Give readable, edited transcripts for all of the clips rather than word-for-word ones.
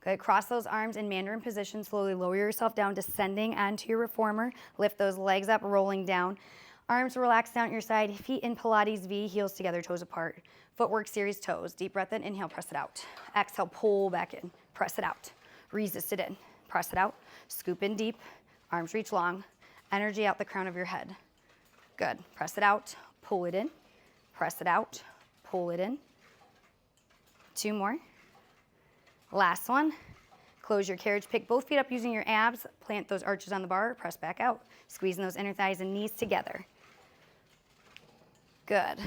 Good, cross those arms in Mandarin position. Slowly lower yourself down, descending onto your reformer. Lift those legs up, rolling down. Arms relaxed down at your side. Feet in Pilates V, heels together, toes apart. Footwork series, toes. Deep breath in, inhale, press it out. Exhale, pull back in, press it out. Resist it in, press it out. Scoop in deep, arms reach long. Energy out the crown of your head. Good, press it out, pull it in, press it out, pull it in. 2 more. Last one. Close your carriage, pick both feet up using your abs, plant those arches on the bar, press back out. Squeezing those inner thighs and knees together. Good.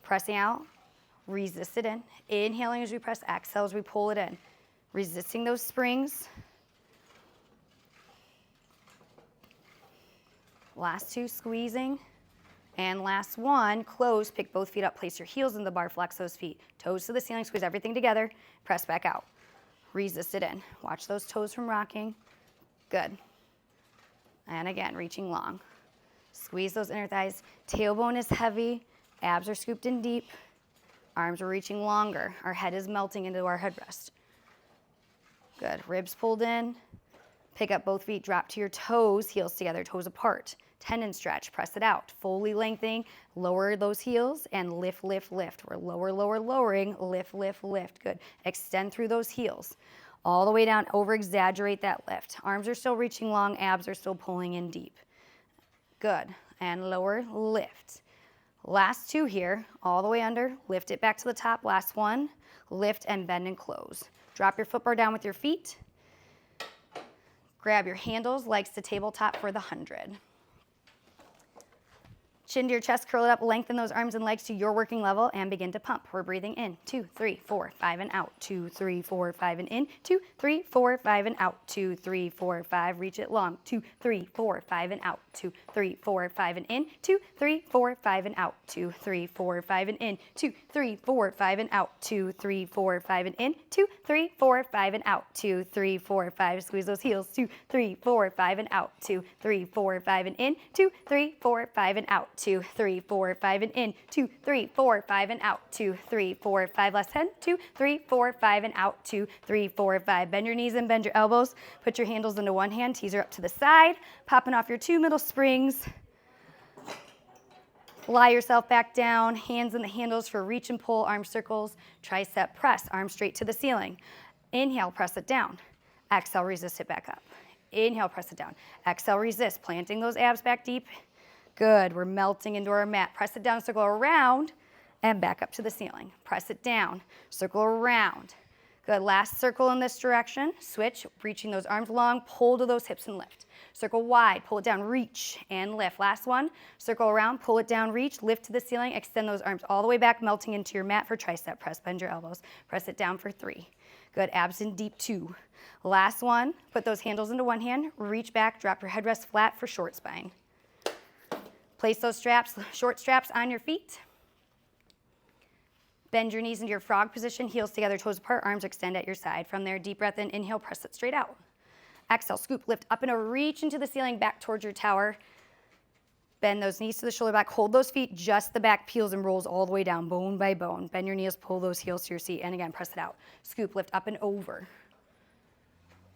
Pressing out, resist it in. Inhaling as we press, exhale as we pull it in. Resisting those springs. Last 2, squeezing. And last 1, close, pick both feet up, place your heels in the bar, flex those feet. Toes to the ceiling, squeeze everything together, press back out. Resist it in. Watch those toes from rocking. Good. And again, reaching long. Squeeze those inner thighs. Tailbone is heavy. Abs are scooped in deep. Arms are reaching longer. Our head is melting into our headrest. Good. Ribs pulled in. Pick up both feet. Drop to your toes. Heels together, toes apart. Tendon stretch. Press it out. Fully lengthening. Lower those heels and lift, lift, lift. We're lower, lower, lowering. Lift, lift, lift. Good. Extend through those heels. All the way down. Over-exaggerate that lift. Arms are still reaching long. Abs are still pulling in deep. Good. And lower, lift. Last 2 here. All the way under. Lift it back to the top. Last 1. Lift and bend and close. Drop your foot bar down with your feet. Grab your handles, legs to tabletop for the 100. Chin to your chest, curl it up, lengthen those arms and legs to your working level and begin to pump. We're breathing in, 2, 3, 4, 5 and out, 2, 3, 4, 5 and in, 2, 3, 4, 5 and out, 2, 3, 4, 5, reach it long, 2, 3, 4, 5 and out, 2, 3, 4, 5 and in, 2, 3, 4, 5 and out, 2, 3, 4, 5 and in, 2, 3, 4, 5 and out, 2, 3, 4, 5 and in, 2, 3, 4, 5 and out, 2, 3, 4, 5, squeeze those heels, 2, 3, 4, 5 and out, 2, 3, 4, 5 and in, 2, 3, 4, 5 and out, 2, 3, 4, 5 and in, 2, 3, 4, 5 and out, 2, 3, 4, 5, last 10, 2, 3, 4, 5 and out, 2, 3, 4, 5. Bend your knees and bend your elbows. Put your handles into one hand, teaser up to the side, popping off your 2 middle springs. Lie yourself back down, hands in the handles for reach and pull, arm circles, tricep press, arms straight to the ceiling. Inhale, press it down. Exhale, resist it back up. Inhale, press it down. Exhale, resist, planting those abs back deep. Good, we're melting into our mat. Press it down, circle around, and back up to the ceiling. Press it down, circle around. Good, last circle in this direction. Switch, reaching those arms long, pull to those hips and lift. Circle wide, pull it down, reach and lift. Last one, circle around, pull it down, reach, lift to the ceiling, extend those arms all the way back, melting into your mat for tricep press. Bend your elbows, press it down for 3. Good, abs in deep, 2. Last one, put those handles into one hand, reach back, drop your headrest flat for short spine. Place those straps, short straps on your feet. Bend your knees into your frog position, heels together, toes apart, arms extend at your side. From there, deep breath in, inhale, press it straight out. Exhale, scoop, lift up and over, reach into the ceiling, back towards your tower. Bend those knees to the shoulder back, hold those feet, just the back peels and rolls all the way down, bone by bone. Bend your knees, pull those heels to your seat, and again, press it out. Scoop, lift up and over.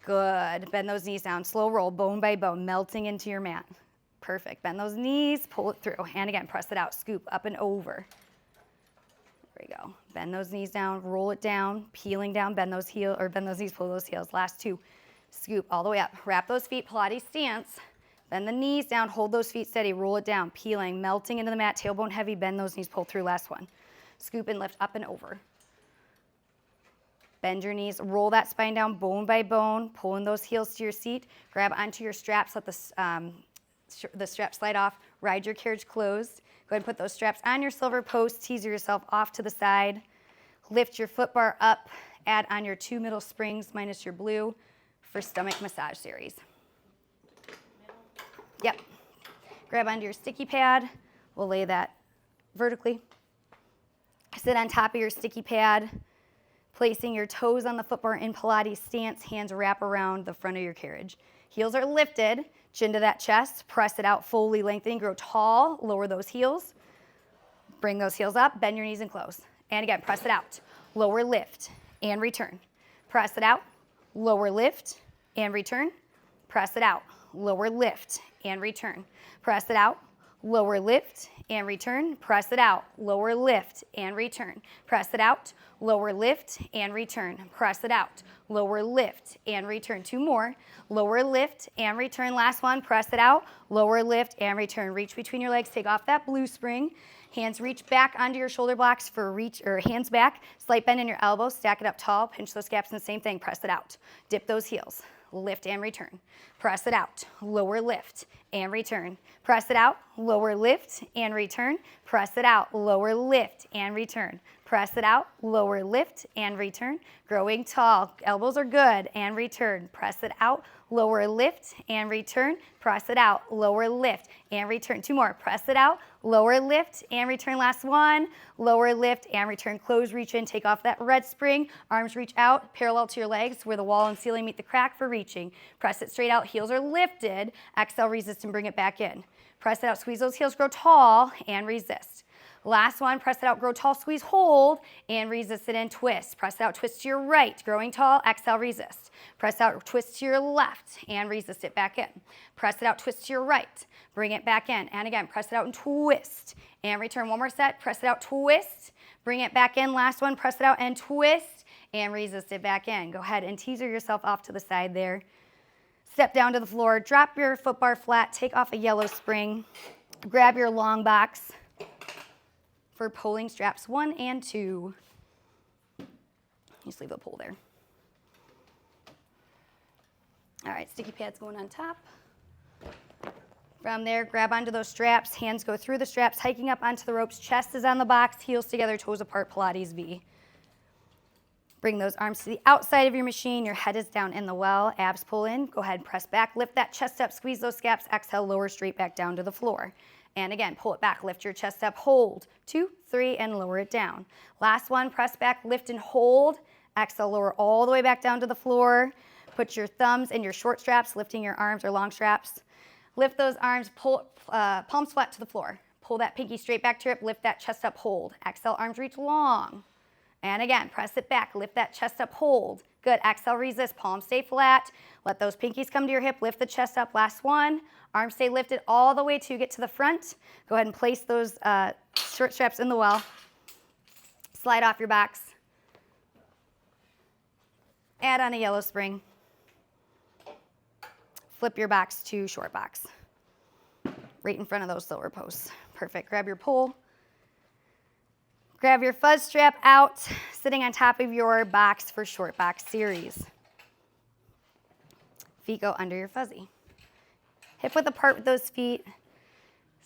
Good, bend those knees down, slow roll, bone by bone, melting into your mat. Perfect. Bend those knees, pull it through. And again, press it out. Scoop up and over. There we go. Bend those knees down, roll it down, peeling down, bend those knees, pull those heels. Last 2. Scoop all the way up. Wrap those feet, Pilates stance. Bend the knees down, hold those feet steady, roll it down, peeling, melting into the mat, tailbone heavy, bend those knees, pull through. Last one. Scoop and lift up and over. Bend your knees, roll that spine down, bone by bone, pulling those heels to your seat. Grab onto your straps, let the straps slide off, ride your carriage closed. Go ahead and put those straps on your silver post, teaser yourself off to the side. Lift your foot bar up, add on your 2 middle springs minus your blue for stomach massage series. Yep. Grab onto your sticky pad. We'll lay that vertically. Sit on top of your sticky pad, placing your toes on the foot bar in Pilates stance, hands wrap around the front of your carriage. Heels are lifted, chin to that chest, press it out, fully lengthening, grow tall, lower those heels. Bring those heels up, bend your knees and close. And again, press it out. Lower, lift, and return. Press it out, lower lift, and return. Press it out, lower lift, and return. Press it out, lower lift, and return. Press it out, lower lift, and return. Press it out, lower lift, and return. Press it out, lower lift, and return. 2 more, lower lift, and return. Last one, press it out, lower lift, and return. Reach between your legs, take off that blue spring. Hands reach back onto your shoulder blocks for reach, or hands back, slight bend in your elbows, stack it up tall, pinch those gaps, and the same thing, press it out. Dip those heels, lift and return. Press it out, lower lift, and return. Press it out, lower lift, and return. Press it out, lower lift, and return. Press it out, lower lift, and return. Growing tall, elbows are good, and return. Press it out, lower lift, and return. Press it out, lower lift, and return. 2 more, press it out, lower lift, and return. Last one, lower lift, and return. Close, reach in, take off that red spring. Arms reach out, parallel to your legs, where the wall and ceiling meet the crack for reaching. Press it straight out, heels are lifted. Exhale, resist, and bring it back in. Press it out, squeeze those heels, grow tall, and resist. Last one, press it out, grow tall, squeeze, hold, and resist it in, twist. Press it out, twist to your right, growing tall, exhale, resist. Press out, twist to your left, and resist it back in. Press it out, twist to your right, bring it back in. And again, press it out and twist, and return. 1 more set, press it out, twist, bring it back in. Last one, press it out and twist, and resist it back in. Go ahead and teaser yourself off to the side there. Step down to the floor, drop your foot bar flat, take off a yellow spring, grab your long box for pulling straps 1 and 2. Just leave the pole there. All right, sticky pads going on top. From there, grab onto those straps, hands go through the straps, hiking up onto the ropes, chest is on the box, heels together, toes apart, Pilates V. Bring those arms to the outside of your machine, your head is down in the well, abs pull in, go ahead, press back, lift that chest up, squeeze those scaps, exhale, lower straight back down to the floor. And again, pull it back, lift your chest up, hold, 2, 3, and lower it down. Last one, press back, lift and hold, exhale, lower all the way back down to the floor. Put your thumbs in your short straps, lifting your arms or long straps. Lift those arms, pull palms flat to the floor. Pull that pinky straight back to your hip, lift that chest up, hold. Exhale, arms reach long. And again, press it back, lift that chest up, hold. Good, exhale, resist, palms stay flat. Let those pinkies come to your hip, lift the chest up, last one. Arms stay lifted all the way to get to the front. Go ahead and place those short straps in the well. Slide off your box. Add on a yellow spring. Flip your box to short box. Right in front of those silver posts. Perfect, grab your pole. Grab your fuzz strap out, sitting on top of your box for short box series. Feet go under your fuzzy. Hip width apart with those feet.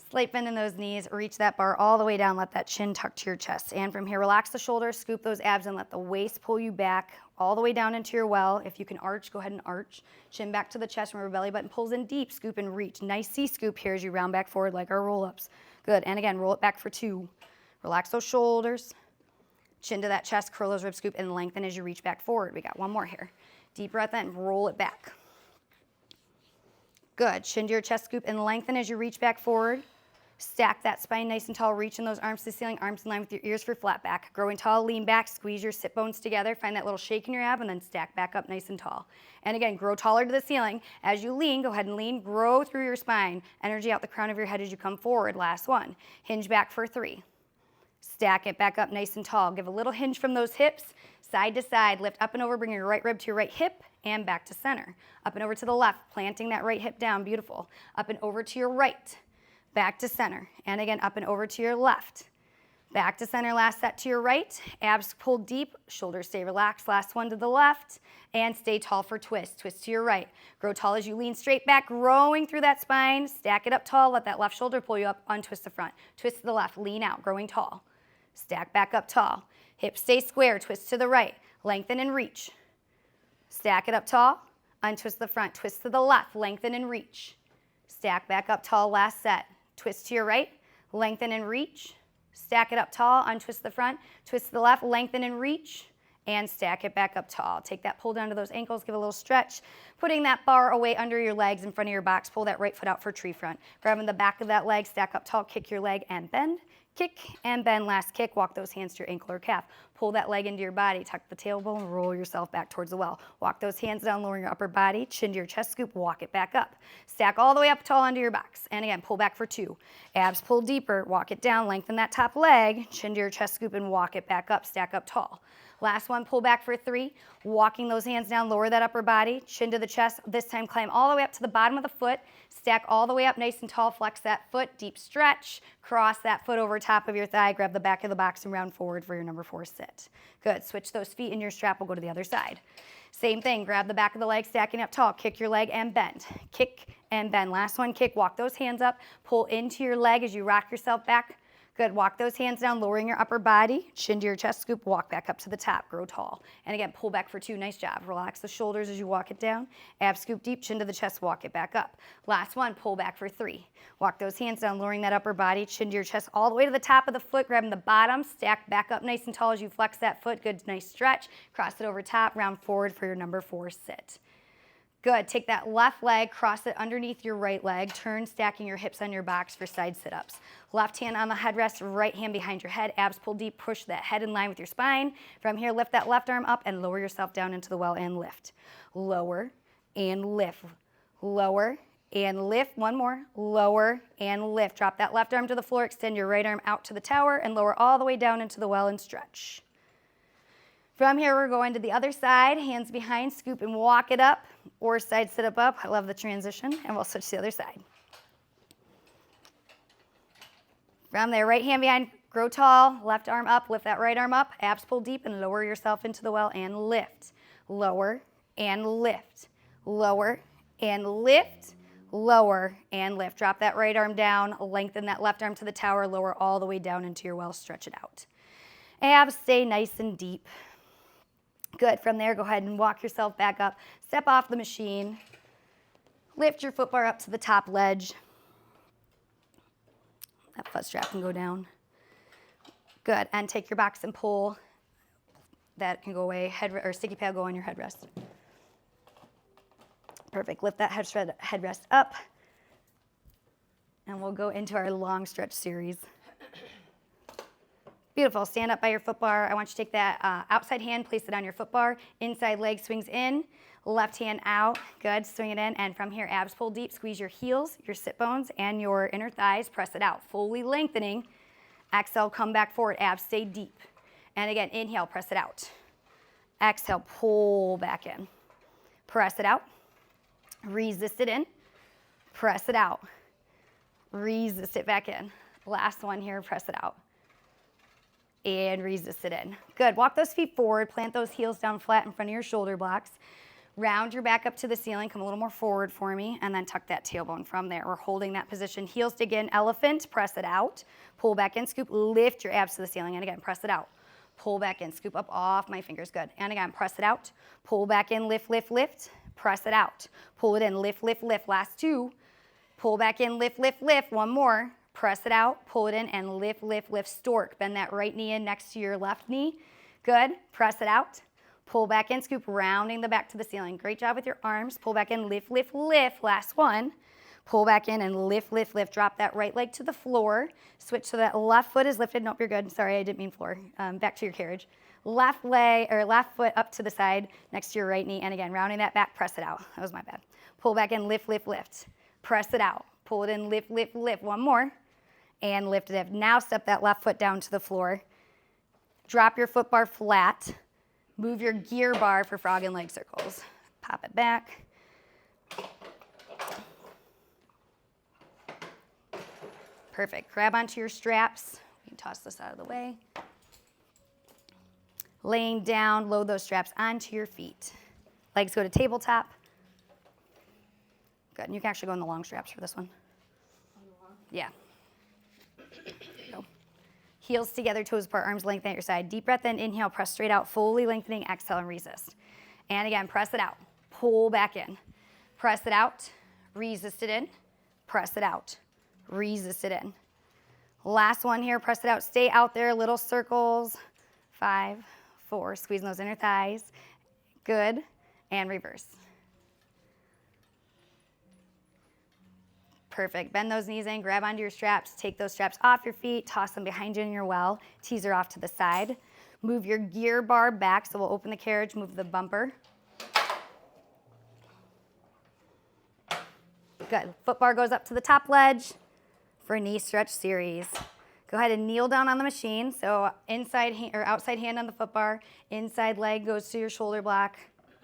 Slight bend in those knees. Reach that bar all the way down. Let that chin tuck to your chest. And from here, relax the shoulders, scoop those abs, and let the waist pull you back all the way down into your well. If you can arch, go ahead and arch. Chin back to the chest. Remember, belly button pulls in deep. Scoop and reach. Nice C-scoop here as you round back forward like our roll-ups. Good. And again, roll it back for 2. Relax those shoulders. Chin to that chest. Curl those ribs, scoop, and lengthen as you reach back forward. We got 1 more here. Deep breath in. Roll it back. Good. Chin to your chest, scoop, and lengthen as you reach back forward. Stack that spine nice and tall. Reaching those arms to the ceiling, arms in line with your ears for flat back. Growing tall, lean back, squeeze your sit bones together. Find that little shake in your ab, and then stack back up nice and tall. And again, grow taller to the ceiling. As you lean, go ahead and lean. Grow through your spine. Energy out the crown of your head as you come forward. Last one. Hinge back for 3. Stack it back up nice and tall. Give a little hinge from those hips. Side to side. Lift up and over. Bring your right rib to your right hip. And back to center. Up and over to the left, planting that right hip down, beautiful. Up and over to your right, back to center. And again, up and over to your left. Back to center, last set to your right. Abs pulled deep, shoulders stay relaxed. Last one to the left. And stay tall for twist. Twist to your right. Grow tall as you lean straight back, growing through that spine. Stack it up tall, let that left shoulder pull you up, untwist the front. Twist to the left, lean out, growing tall. Stack back up tall. Hips stay square, twist to the right. Lengthen and reach. Stack it up tall, untwist the front, twist to the left, lengthen and reach. Stack back up tall, last set. Twist to your right, lengthen and reach. Stack it up tall, untwist the front, twist to the left, lengthen and reach, and stack it back up tall. Take that pull down to those ankles, give a little stretch. Putting that bar away under your legs in front of your box, pull that right foot out for tree front. Grabbing the back of that leg, stack up tall, kick your leg and bend. kick, and bend, last kick. Walk those hands to your ankle or calf. Pull that leg into your body, tuck the tailbone, roll yourself back towards the well. Walk those hands down, lower your upper body, chin to your chest scoop, walk it back up. Stack all the way up tall onto your box. And again, pull back for 2. Abs pull deeper, walk it down, lengthen that top leg, chin to your chest scoop, and walk it back up, stack up tall. Last one, pull back for 3, walking those hands down, lower that upper body, chin to the chest. This time, climb all the way up to the bottom of the foot, stack all the way up nice and tall, flex that foot, deep stretch, cross that foot over top of your thigh, grab the back of the box and round forward for your number 4 sit. Good, switch those feet and your strap will go to the other side. Same thing, grab the back of the leg, stacking up tall, kick your leg and bend. Kick and bend. Last one, kick, walk those hands up, pull into your leg as you rock yourself back. Good, walk those hands down, lowering your upper body, chin to your chest scoop, walk back up to the top, grow tall. And again, pull back for 2, nice job. Relax the shoulders as you walk it down. Ab scoop deep, chin to the chest, walk it back up. Last one, pull back for 3. Walk those hands down, lowering that upper body, chin to your chest, all the way to the top of the foot, grabbing the bottom, stack back up nice and tall as you flex that foot. Good, nice stretch. Cross it over top, round forward for your number 4 sit. Good, take that left leg, cross it underneath your right leg, turn stacking your hips on your box for side sit-ups. Left hand on the headrest, right hand behind your head, abs pull deep, push that head in line with your spine. From here, lift that left arm up and lower yourself down into the well and lift. Lower and lift, lower and lift. One more, lower and lift. Drop that left arm to the floor, extend your right arm out to the tower and lower all the way down into the well and stretch. From here, we're going to the other side, hands behind, scoop and walk it up, or side sit up. I love the transition, and we'll switch to the other side. From there, right hand behind, grow tall, left arm up, lift that right arm up, abs pull deep, and lower yourself into the well and lift. Lower and lift, lower and lift, lower and lift. Drop that right arm down, lengthen that left arm to the tower, lower all the way down into your well, stretch it out. Abs stay nice and deep. Good, from there, go ahead and walk yourself back up. Step off the machine. Lift your foot bar up to the top ledge. That foot strap can go down. Good, and take your box and pull. That can go away, or sticky pad go on your headrest. Perfect, lift that headrest up. And we'll go into our long stretch series. Beautiful, stand up by your foot bar. I want you to take that outside hand, place it on your foot bar. Inside leg swings in, left hand out. Good, swing it in. And from here, abs pull deep, squeeze your heels, your sit bones, and your inner thighs. Press it out, fully lengthening. Exhale, come back forward, abs stay deep. And again, inhale, press it out. Exhale, pull back in. Press it out. Resist it in. Press it out. Resist it back in. Last one here, press it out. And resist it in. Good, walk those feet forward, plant those heels down flat in front of your shoulder blocks. Round your back up to the ceiling, come a little more forward for me, and then tuck that tailbone from there. We're holding that position. Heels dig in, elephant, press it out. Pull back in, scoop, lift your abs to the ceiling, and again, press it out. Pull back in, scoop up off my fingers, good. And again, press it out. Pull back in, lift, lift, lift. Press it out. Pull it in, lift, lift, lift. Last 2. Pull back in, lift, lift, lift. One more. Press it out, pull it in, and lift, lift, lift, stork. Bend that right knee in next to your left knee. Good, press it out. Pull back in, scoop, rounding the back to the ceiling. Great job with your arms. Pull back in, lift, lift, lift. Last one. Pull back in and lift, lift, lift. Drop that right leg to the floor. Switch so that left foot is lifted. Nope, you're good. Sorry, I didn't mean floor. Back to your carriage. Left leg, or left foot up to the side next to your right knee. And again, rounding that back, press it out. That was my bad. Pull back in, lift, lift, lift. Press it out. Pull it in, lift, lift, lift. One more. And lift it up. Now step that left foot down to the floor. Drop your foot bar flat. Move your gear bar for frog and leg circles. Pop it back. Perfect. Grab onto your straps. You can toss this out of the way. Laying down, load those straps onto your feet. Legs go to tabletop. Good. And you can actually go in the long straps for this one. Yeah. Go. Heels together, toes apart, arms length at your side. Deep breath in, inhale, press straight out, fully lengthening, exhale and resist. And again, press it out, pull back in. Press it out, resist it in, press it out, resist it in. Last one here, press it out, stay out there, little circles. 5, 4, squeezing those inner thighs. Good, and reverse. Perfect. Bend those knees in, grab onto your straps, take those straps off your feet, toss them behind you in your well, teaser off to the side. Move your gear bar back, so we'll open the carriage, move the bumper. Good. Foot bar goes up to the top ledge for a knee stretch series. Go ahead and kneel down on the machine. So inside or outside hand on the foot bar, inside leg goes to your shoulder block.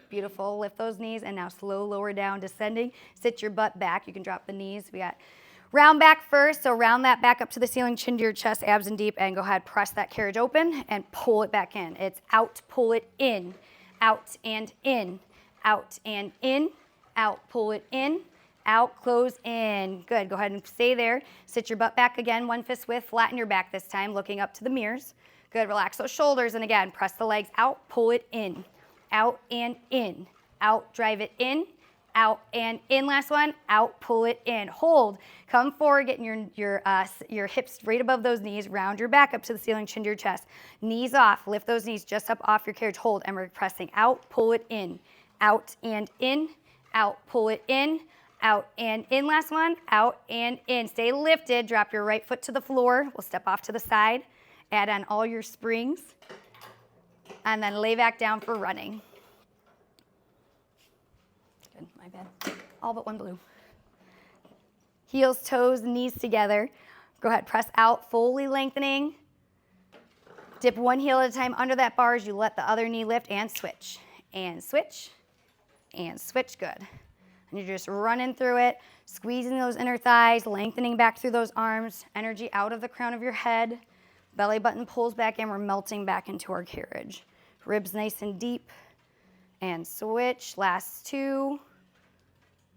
Beautiful. Lift those knees and now slow lower down, descending. Sit your butt back. You can drop the knees. We got round back first. So round that back up to the ceiling, chin to your chest, abs and deep, and go ahead, press that carriage open and pull it back in. It's out, pull it in, out and in, out and in, out, pull it in, out, close, in. Good. Go ahead and stay there. Sit your butt back again, one fist width, flatten your back this time, looking up to the mirrors. Good. Relax those shoulders, and again, press the legs out, pull it in, out and in, out, drive it in, out and in. Last one, out, pull it in. Hold. Come forward, getting your hips right above those knees. Round your back up to the ceiling, chin to your chest. Knees off. Lift those knees just up off your carriage. Hold, and we're pressing out, pull it in, out and in, out, pull it in, out and in. Last one, out and in. Stay lifted. Drop your right foot to the floor. We'll step off to the side. Add on all your springs. And then lay back down for running. Good, my bad. All but one blue. Heels, toes, knees together. Go ahead, press out, fully lengthening. Dip one heel at a time under that bar as you let the other knee lift, and switch. And switch. And switch, good. And you're just running through it, squeezing those inner thighs, lengthening back through those arms, energy out of the crown of your head. Belly button pulls back in, we're melting back into our carriage. Ribs nice and deep, and switch. Last two.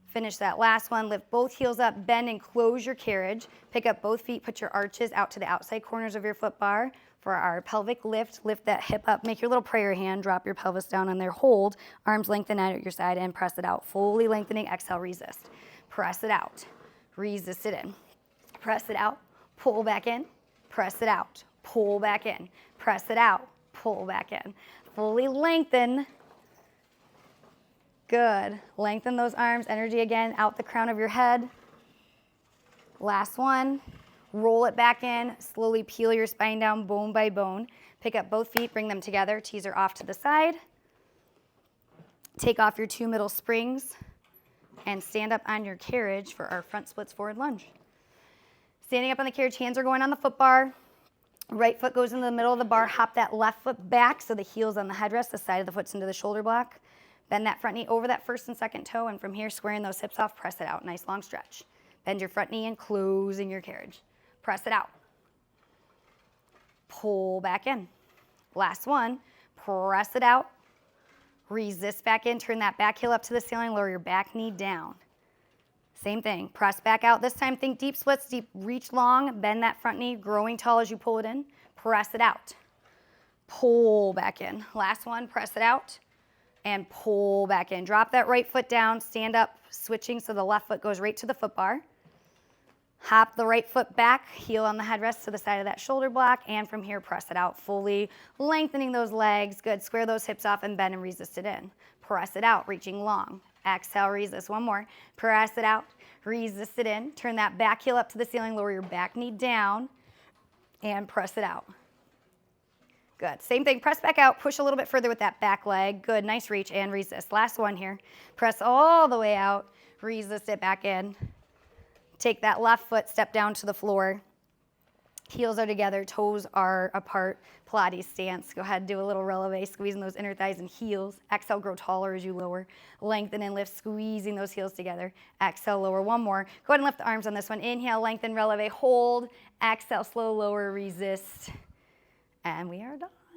Finish that last one. Lift both heels up, bend and close your carriage. Pick up both feet, put your arches out to the outside corners of your foot bar. For our pelvic lift, lift that hip up, make your little prayer hand, drop your pelvis down on there, hold, arms lengthen out at your side, and press it out. Fully lengthening, exhale, resist. Press it out, resist it in. Press it out, pull back in, press it out, pull back in, press it out, pull back in. Fully lengthen. Good. Lengthen those arms. Energy again out the crown of your head. Last one. Roll it back in. Slowly peel your spine down bone by bone. Pick up both feet. Bring them together. Teaser off to the side. Take off your two middle springs and stand up on your carriage for our front splits forward lunge. Standing up on the carriage, hands are going on the foot bar. Right foot goes into the middle of the bar. Hop that left foot back so the heel's on the headrest. The side of the foot's into the shoulder block. Bend that front knee over that first and second toe, and from here, squaring those hips off, press it out. Nice long stretch. Bend your front knee in, closing your carriage. Press it out. Pull back in. Last one. Press it out. Resist back in. Turn that back heel up to the ceiling. Lower your back knee down. Same thing. Press back out. This time, think deep splits, deep reach long. Bend that front knee, growing tall as you pull it in. Press it out. Pull back in. Last one. Press it out. And pull back in. Drop that right foot down, stand up, switching so the left foot goes right to the foot bar. Hop the right foot back, heel on the headrest to the side of that shoulder block, and from here, press it out, fully lengthening those legs. Good, square those hips off and bend and resist it in. Press it out, reaching long. Exhale, resist. One more. Press it out, resist it in. Turn that back heel up to the ceiling, lower your back knee down, and press it out. Good. Same thing. Press back out. Push a little bit further with that back leg. Good. Nice reach and resist. Last one here. Press all the way out. Resist it back in. Take that left foot. Step down to the floor. Heels are together. Toes are apart. Pilates stance. Go ahead. Do a little releve. Squeezing those inner thighs and heels. Exhale. Grow taller as you lower. Lengthen and lift. Squeezing those heels together. Exhale. Lower. One more. Go ahead and lift the arms on this one. Inhale. Lengthen. Releve. Hold. Exhale. Slow. Lower. Resist. And we are done.